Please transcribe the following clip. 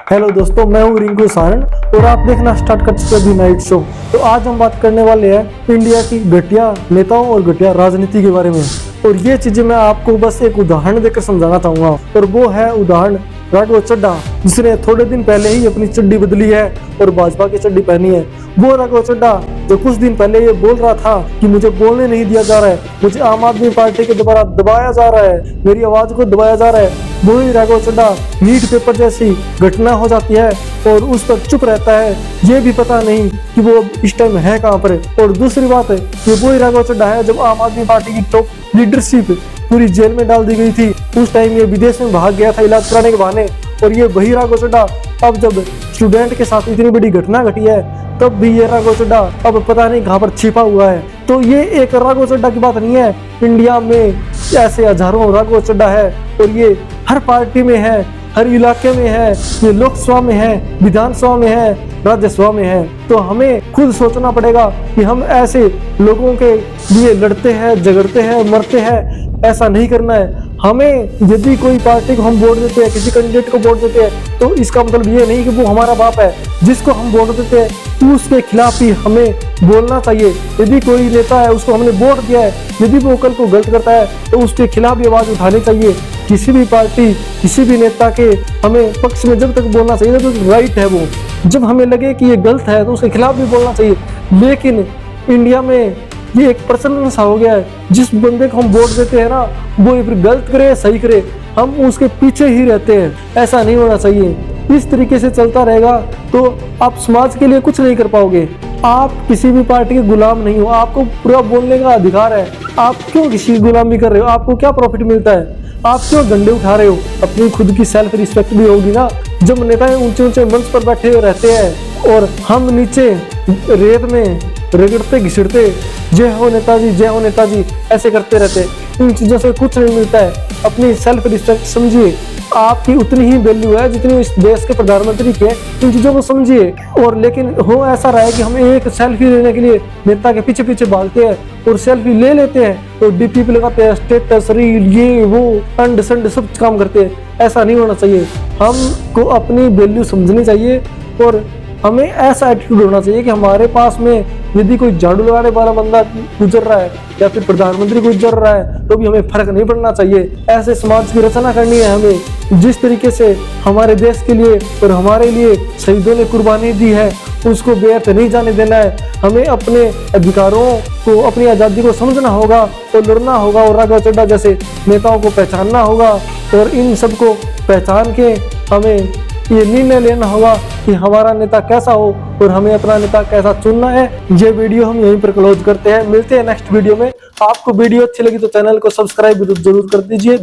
Hello दोस्तों, मैं हूँ रिंकू सारण और आप देखना स्टार्ट कर चुके हैं द नाइट शो। तो आज हम बात करने वाले हैं इंडिया की घटिया नेताओं और घटिया राजनीति के बारे में। और ये चीजें मैं आपको बस एक उदाहरण देकर समझाना चाहूंगा, और वो है उदाहरण राघव चड्ढा, जिसने थोड़े दिन पहले ही अपनी चड्डी बदली है और भाजपा की चड्डी पहनी है। वो राघव चड्ढा जो कुछ दिन पहले ये बोल रहा था कि मुझे बोलने नहीं दिया जा रहा है, मुझे आम आदमी पार्टी के द्वारा दबाया जा रहा है, मेरी आवाज को दबाया जा रहा है, वही राघव चड्ढा नीट पेपर जैसी घटना हो जाती है और उस पर चुप रहता है, ये भी पता नहीं कि वो इस टाइम है कहाँ पर। और दूसरी बात है, ये वही राघव चड्ढा है जब आम आदमी पार्टी की टॉप लीडरशिप पूरी जेल में डाल दी गई थी, उस टाइम ये विदेश में भाग गया था इलाज कराने के बहाने। और ये वही राघव चड्ढा अब जब स्टूडेंट के साथ इतनी बड़ी घटना घटी है, तब भी ये राघव चड्ढा अब पता नहीं कहाँ पर छिपा हुआ है। तो ये एक राघव चड्ढा की बात नहीं है, इंडिया में ऐसे हजारों राघव चड्ढा है और ये हर पार्टी में है, हर इलाके में है, ये लोकसभा में है, विधानसभा में है, राज्यसभा में है। तो हमें खुद सोचना पड़ेगा कि हम ऐसे लोगों के लिए लड़ते हैं, झगड़ते हैं, मरते हैं, ऐसा नहीं करना है। हमें यदि कोई पार्टी को हम वोट देते हैं, किसी कैंडिडेट को वोट देते हैं, तो इसका मतलब ये नहीं कि वो हमारा बाप है। जिसको हम वोट देते हैं उसके खिलाफ ही हमें बोलना चाहिए। यदि कोई नेता है, उसको हमने वोट दिया है, यदि वो कल को गलत करता है तो उसके खिलाफ भी आवाज उठानी चाहिए। किसी भी पार्टी, किसी भी नेता के हमें पक्ष में जब तक बोलना चाहिए तो राइट है वो। जब हमें लगे कि ये गलत है तो उसके खिलाफ भी बोलना चाहिए। लेकिन इंडिया में ये एक प्रचलन सा हो गया है, जिस बंदे को हम वोट देते हैं ना, वो फिर गलत करे सही करे, हम उसके पीछे ही रहते हैं। ऐसा नहीं होना चाहिए। इस तरीके से चलता रहेगा तो आप समाज के लिए कुछ नहीं कर पाओगे। आप किसी भी पार्टी के गुलाम नहीं हो, आपको पूरा बोलने का अधिकार है। आप क्यों किसी की गुलामी कर रहे हो? आपको क्या प्रॉफिट मिलता है? आप क्यों डंडे उठा रहे हो? अपनी खुद की सेल्फ रिस्पेक्ट भी होगी ना। जब नेताएं ऊंचे ऊंचे मंच पर बैठे रहते हैं और हम नीचे रेत में रगड़ते घिसड़ते जय हो नेताजी, जय हो नेताजी ऐसे करते रहते, इन चीजों से कुछ नहीं मिलता है। अपनी सेल्फ रिस्पेक्ट समझिए, आपकी उतनी ही वैल्यू है जितनी इस देश के प्रधानमंत्री की है। इन चीजों को समझिए। और लेकिन हो ऐसा रहा है कि हम एक सेल्फी लेने के लिए नेता के पीछे पीछे भागते हैं और सेल्फी ले लेते हैं तो डीपी पे लगाते हैं, स्टेटस, रील, ये वो अंड संड सब काम करते हैं। ऐसा नहीं होना चाहिए। हमको अपनी वैल्यू समझनी चाहिए और हमें ऐसा एटीट्यूड होना चाहिए कि हमारे पास में यदि कोई झाड़ू लगाने वाला बंदा गुजर रहा है या फिर प्रधानमंत्री गुजर रहा है तो भी हमें फर्क नहीं पड़ना चाहिए। ऐसे समाज की रचना करनी है हमें। जिस तरीके से हमारे देश के लिए और हमारे लिए शहीदों ने कुर्बानी दी है, उसको व्यर्थ नहीं जाने देना है। हमें अपने अधिकारों को, अपनी आज़ादी को समझना होगा और लड़ना होगा और राघव चड्ढा जैसे नेताओं को पहचानना होगा। और इन सबको पहचान के हमें ये निर्णय लेना होगा कि हमारा नेता कैसा हो और हमें अपना नेता कैसा चुनना है। ये वीडियो हम यहीं पर क्लोज करते हैं। मिलते हैं नेक्स्ट वीडियो में। आपको वीडियो अच्छी लगी तो चैनल को सब्सक्राइब जरूर कर दीजिए।